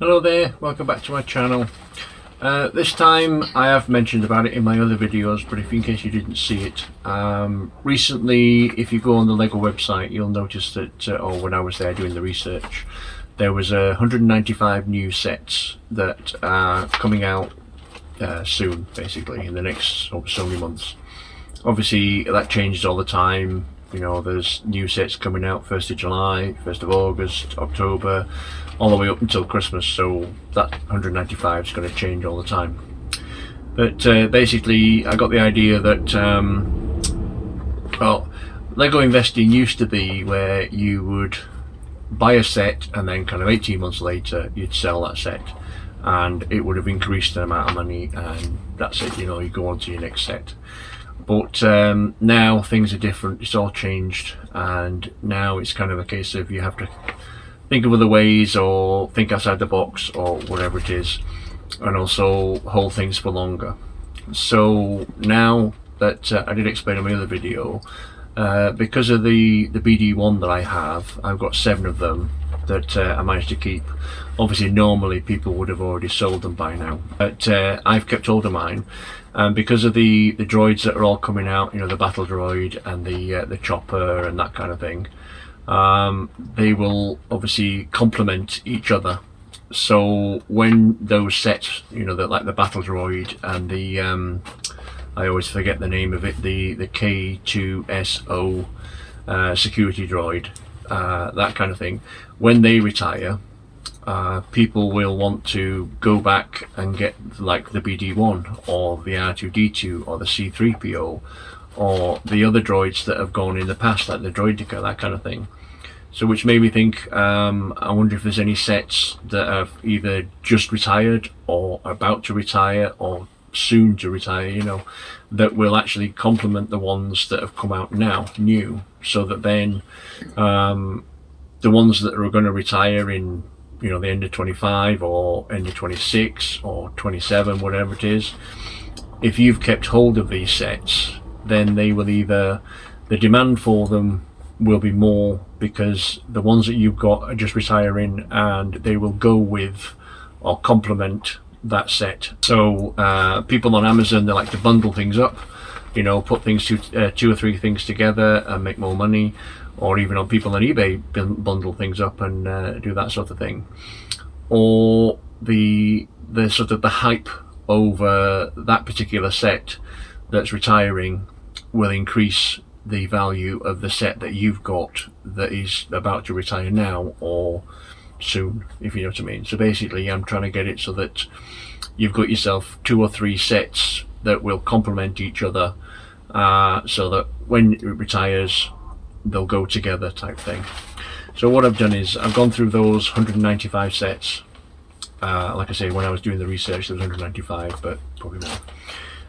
Hello there, welcome back to my channel. This time I have mentioned about it in my other videos, but if in case you didn't see it, recently if you go on the LEGO website you'll notice that, or when I was there doing the research, there was 195 new sets that are coming out soon, basically in the next so many months. Obviously that changes all the time. You know, there's new sets coming out 1st of July, 1st of August, October, all the way up until Christmas, so that 195 is going to change all the time. But basically I got the idea that well, LEGO investing used to be where you would buy a set and then kind of 18 months later you'd sell that set, and it would have increased the amount of money, and that's it, you know, you go on to your next set. But now things are different, it's all changed, and now it's kind of a case of you have to think of other ways or think outside the box or whatever it is, and also hold things for longer. So now that I did explain in my other video, because of the BD1 that I have, I've got 7 of them that I managed to keep. Obviously normally people would have already sold them by now, but I've kept hold of mine, and because of the droids that are all coming out, you know, the battle droid and the chopper and that kind of thing, they will obviously complement each other. So when those sets, you know, like the battle droid and the I always forget the name of it, the K2SO security droid, that kind of thing, when they retire, people will want to go back and get like the BD1 or the R2D2 or the C3PO or the other droids that have gone in the past, like the Droideka, that kind of thing. So which made me think, I wonder if there's any sets that have either just retired or about to retire or soon to retire, you know, that will actually complement the ones that have come out now, new, so that then the ones that are going to retire in, you know, the end of 25 or end of 26 or 27, whatever it is, if you've kept hold of these sets, then they will either, the demand for them will be more because the ones that you've got are just retiring, and they will go with or complement that set. So people on Amazon, they like to bundle things up, you know, put things two or three things together and make more money, or even on people on eBay bundle things up and do that sort of thing. Or the sort of the hype over that particular set that's retiring will increase the value of the set that you've got that is about to retire now or soon, if you know what I mean. So basically I'm trying to get it so that you've got yourself 2 or 3 sets that will complement each other, so that when it retires they'll go together, type thing. So what I've done is I've gone through those 195 sets. Like I say, when I was doing the research there was 195, but probably more.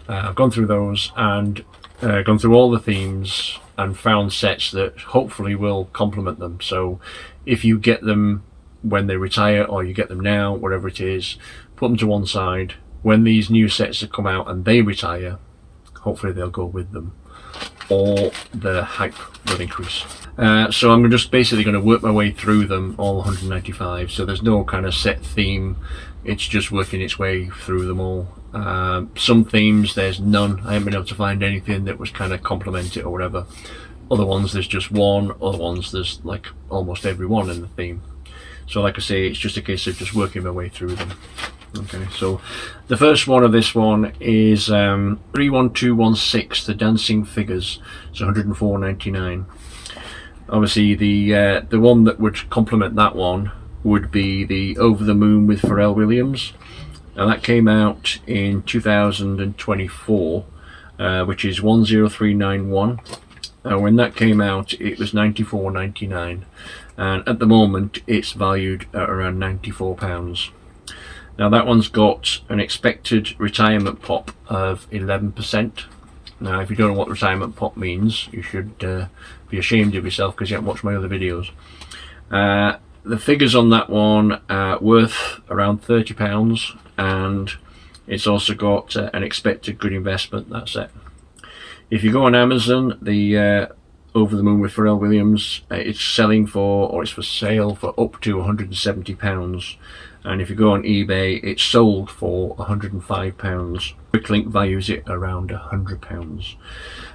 I've gone through those and gone through all the themes and found sets that hopefully will complement them. So if you get them when they retire or you get them now, whatever it is, put them to one side. When these new sets that come out and they retire, hopefully they'll go with them, or the hype will increase. So I'm just basically going to work my way through them, all 195, so there's no kind of set theme, it's just working its way through them all. Some themes there's none, I haven't been able to find anything that was kind of complement it or whatever. Other ones there's just one, other ones there's like almost every one in the theme. So like I say, it's just a case of just working my way through them. Okay, so the first one of this one is 31216, the dancing figures. It's 104.99. Obviously the one that would complement that one would be the Over the Moon with Pharrell Williams. Now that came out in 2024, which is 10391. When that came out it was 94.99, and at the moment it's valued at around £94. Now that one's got an expected retirement pop of 11%. Now if you don't know what retirement pop means, you should be ashamed of yourself because you haven't watched my other videos. The figures on that one are worth around £30, and it's also got an expected good investment, that set. If you go on Amazon, the Over the Moon with Pharrell Williams, it's selling for, or it's for sale for up to £170, and if you go on eBay, it's sold for £105. Bricklink values it around £100,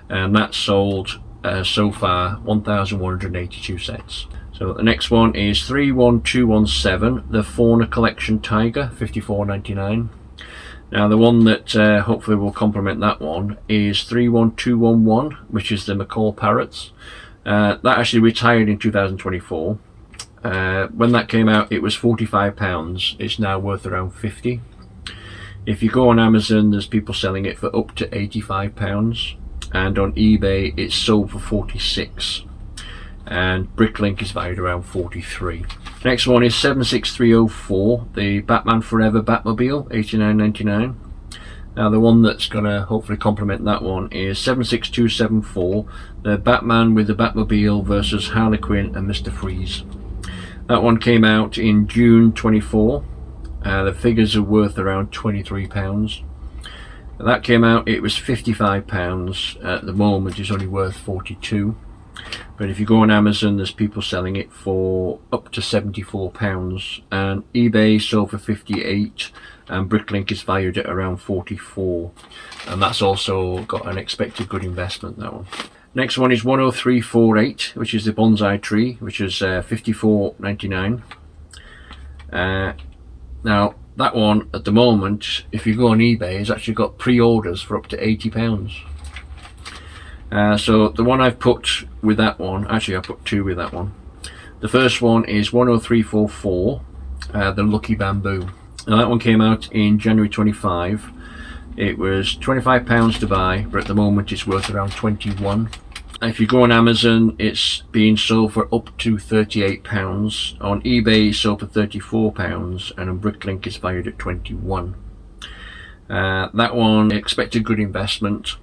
and that's sold so far 1,182 sets. So the next one is 31217, the Fauna Collection Tiger, $54.99. Now the one that hopefully will complement that one is 31211, which is the macaw parrots. That actually retired in 2024. When that came out, it was £45. It's now worth around £50. If you go on Amazon, there's people selling it for up to £85, and on eBay it's sold for £46, and Bricklink is valued around £43. Next one is 76304, the Batman Forever Batmobile, $89.99. Now the one that's going to hopefully complement that one is 76274, the Batman with the Batmobile versus Harley Quinn and Mr. Freeze. That one came out in June 24. The figures are worth around £23. That came out, it was £55. At the moment it's only worth £42. But if you go on Amazon, there's people selling it for up to £74, and eBay sold for £58, and Bricklink is valued at around £44, and that's also got an expected good investment, that one. Next one is 10348, which is the bonsai tree, which is $54.99. Now that one at the moment, if you go on eBay, has actually got pre-orders for up to £80. So the one I've put with that one, actually I put two with that one. The first one is 10344, the Lucky Bamboo. Now that one came out in January 25. It was £25 to buy, but at the moment it's worth around £21. If you go on Amazon, it's being sold for up to £38. On eBay it's sold for £34, and on Bricklink it's valued at £21. That one, expected good investment,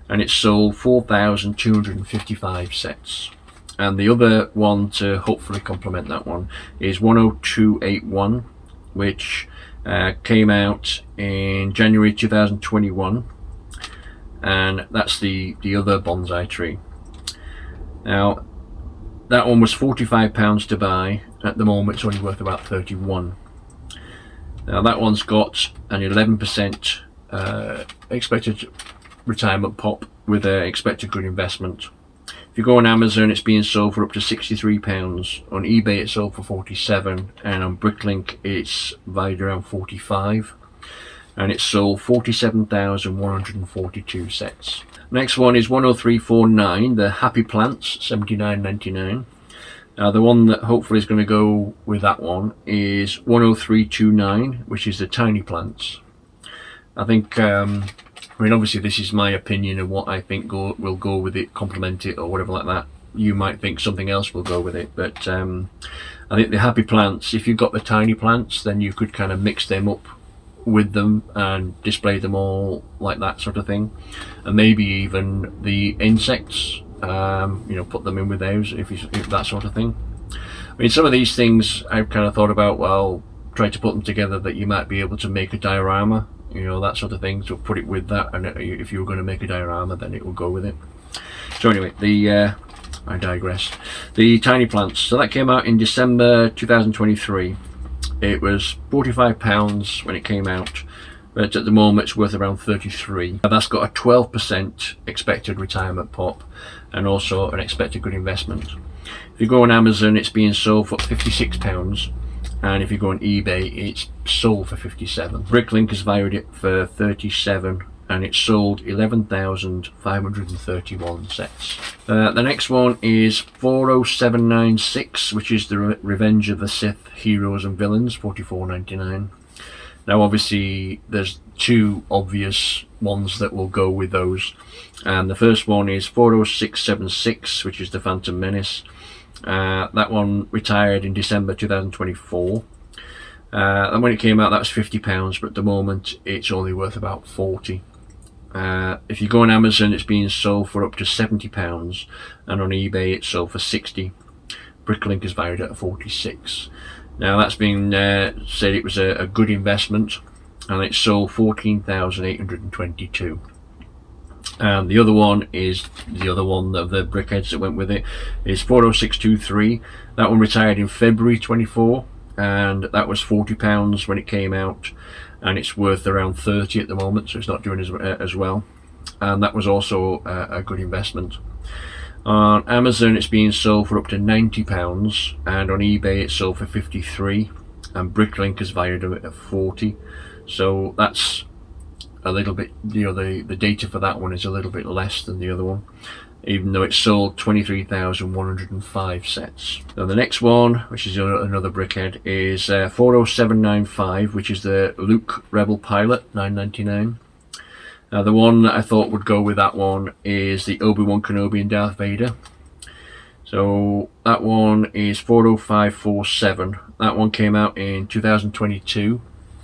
and it's sold 4,255 sets. And the other one to hopefully complement that one is 10281, which came out in January 2021, and that's the other bonsai tree. Now that one was £45 to buy. At the moment it's only worth about £31. Now that one's got an 11% expected retirement pop with an expected good investment. If you go on Amazon, it's being sold for up to £63. On eBay it's sold for £47, and on Bricklink it's valued around £45, and it's sold 47,142 sets. Next one is 10349, the Happy Plants, $79.99. Now the one that hopefully is going to go with that one is 10329, which is the Tiny Plants. I think I mean, obviously this is my opinion of what I think will go with it, complement it, or whatever like that. You might think something else will go with it, but I think the Happy Plants, if you've got the tiny plants, then you could kind of mix them up with them and display them all like that sort of thing, and maybe even the insects, you know, put them in with those, if that sort of thing. I mean, some of these things I've kind of thought about, well, try to put them together that you might be able to make a diorama, you know, that sort of thing, so put it with that, and if you were going to make a diorama, then it will go with it. So anyway, I digress. The Tiny Plants, so that came out in December 2023. It was £45 when it came out, but at the moment it's worth around £33. That's got a 12% expected retirement pop, and also an expected good investment. If you go on Amazon, it's being sold for £56, and if you go on eBay, it's sold for £57. Bricklink has valued it for £37, and it's sold 11,531 sets. The next one is 40796, which is the Revenge of the Sith Heroes and Villains, $44.99. Now obviously there's two obvious ones that will go with those, and the first one is 40676, which is the Phantom Menace. That one retired in December 2024, and when it came out that was £50, but at the moment it's only worth about £40. If you go on Amazon, it's being sold for up to £70, and on eBay it's sold for £60. Bricklink is valued at £46. Now that's been said it was a good investment, and it sold 14,822. And the other one is the other one of the brickheads that went with it is 40623. That one retired in February 24, and that was £40 when it came out, and it's worth around 30 at the moment, so it's not doing as well. And that was also a good investment. On Amazon it's being sold for up to £90, and on eBay it's sold for 53, and Bricklink is valued at 40. So that's a little bit, you know, the data for that one is a little bit less than the other one, even though it sold 23,105 sets. Now the next one, which is another brickhead, is 40795, which is the Luke Rebel Pilot, $9.99. Now the one that I thought would go with that one is the Obi-Wan Kenobi and Darth Vader. So that one is 40547. That one came out in 2022.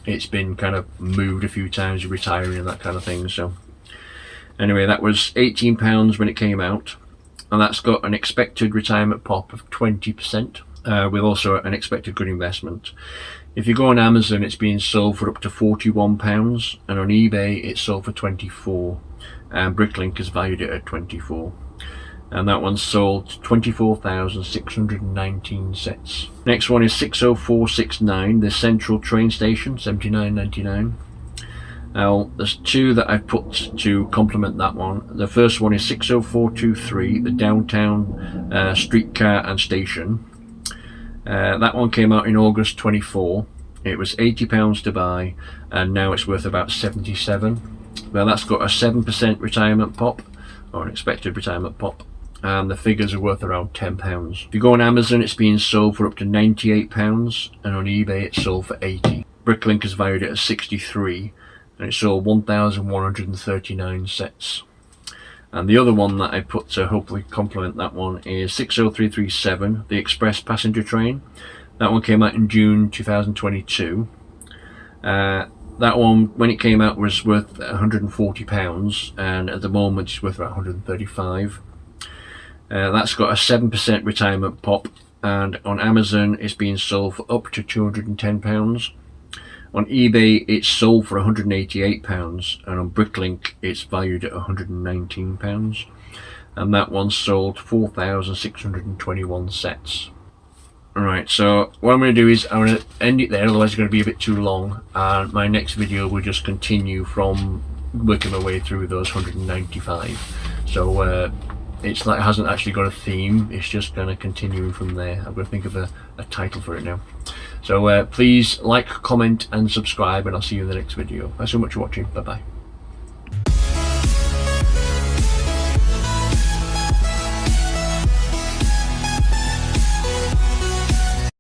It's been kind of moved a few times, retiring and that kind of thing. So anyway, that was £18 when it came out, and that's got an expected retirement pop of 20%, with also an expected good investment. If you go on Amazon, it's being sold for up to £41, and on eBay it's sold for 24, and Bricklink is valued at 24. And that one sold 24,619 sets. Next one is 60469, the Central Train Station, $79.99. Now there's two that I've put to complement that one. The first one is 60423, the Downtown Streetcar and Station. That one came out in August 24. It was £80 to buy, and now it's worth about 77. Well, that's got a 7% retirement pop, or an expected retirement pop, and the figures are worth around £10. If you go on Amazon, it's being sold for up to £98, and on eBay it's sold for 80. Bricklink is valued at 63, and it sold 1,139 sets. And the other one that I put to hopefully complement that one is 60337, the Express Passenger Train. That one came out in June 2022. That one, when it came out, was worth £140, and at the moment it's worth about 135. That's got a 7% retirement pop, and on Amazon it's being sold for up to £210. On eBay it's sold for £188, and on Bricklink it's valued at £119, and that one sold 4,621 sets. Alright, so what I'm going to do is I'm going to end it there, otherwise it's going to be a bit too long, and my next video will just continue from working my way through those 195. So it's like, it hasn't actually got a theme, it's just kind of continuing from there. I'm going to think of a title for it now. So please like, comment and subscribe, and I'll see you in the next video. Thanks so much for watching. Bye bye.